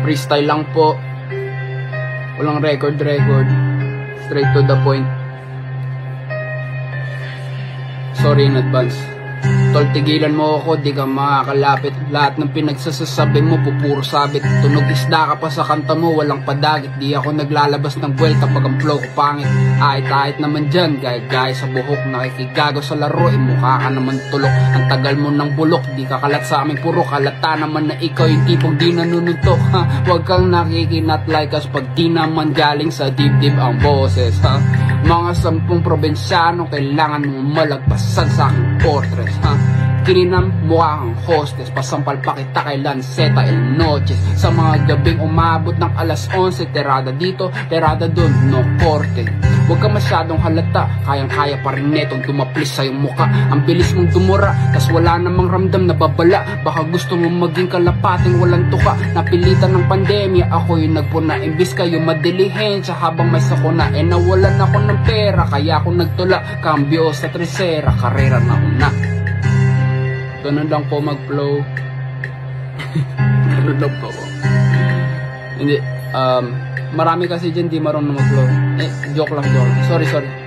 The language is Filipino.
Freestyle lang po. Walang record. Straight to the point. Sorry in advance. Tol, tigilan mo ako, di ka makakalapit. Lahat ng pinagsasasabi mo, pupuro sabit. Tunog isda ka pa sa kanta mo, walang padagit. Di ako naglalabas ng buwelta pag ang flow ko pangit. Ahit naman dyan, gaya sa buhok. Nakikigago sa laro, mukha ka naman tulok. Ang tagal mo ng bulok, di ka kalat sa aming purok. Halata naman na ikaw yung tipong di nanununtok, ha? Huwag kang nakikinat like us pag di naman galing sa dibdib ang boses, ha? Mga 10 probinsyano kailangan mong malagpasan sa aking fortress, ha? Kininam mukha kang hostess, pasampal pa kita kay Lanceta El Noches. Sa mga gabing umabot ng alas 11, terada dito, terada dun, no korte. Huwag ka masyadong halata, kayang-kaya pa rin netong tumaplis sa iyong muka. Ang bilis mong dumura, tas wala namang ramdam na babala. Baka gusto mong maging kalapating walang tuka. Napilitan ng pandemya, ako yung nagpuna. Imbis kayo madilihensya habang may sakuna. Nawalan ako ng pera, kaya ako nagtula. Cambio sa tresera, karera na una. Ganun lang po mag-flow. Ganun lang po ako. Hindi, marami kasi dyan di marunong mag-flow. Joke lang. Sorry.